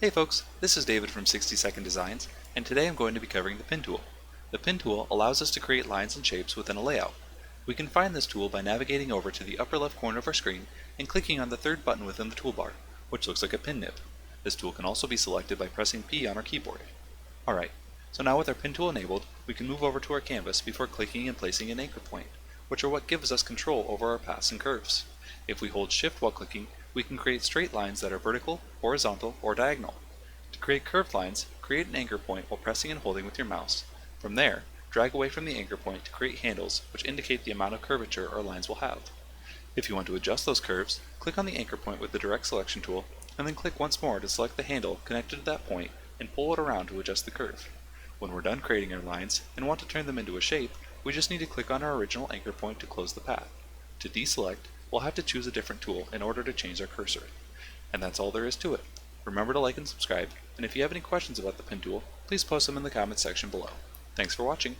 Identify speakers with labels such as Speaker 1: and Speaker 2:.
Speaker 1: Hey folks, this is David from 60 Second Designs, and today I'm going to be covering the Pin tool. The Pin tool allows us to create lines and shapes within a layout. We can find this tool by navigating over to the upper left corner of our screen and clicking on the third button within the toolbar, which looks like a pin nib. This tool can also be selected by pressing P on our keyboard. Alright, so now with our Pin tool enabled, we can move over to our canvas before clicking and placing an anchor point, which are what gives us control over our paths and curves. If we hold Shift while clicking, we can create straight lines that are vertical, horizontal, or diagonal. To create curved lines, create an anchor point while pressing and holding with your mouse. From there, drag away from the anchor point to create handles which indicate the amount of curvature our lines will have. If you want to adjust those curves, click on the anchor point with the direct selection tool, and then click once more to select the handle connected to that point and pull it around to adjust the curve. When we're done creating our lines and want to turn them into a shape, we just need to click on our original anchor point to close the path. To deselect, we'll have to choose a different tool in order to change our cursor. And that's all there is to it. Remember to like and subscribe, and if you have any questions about the Pin tool, please post them in the comments section below. Thanks for watching!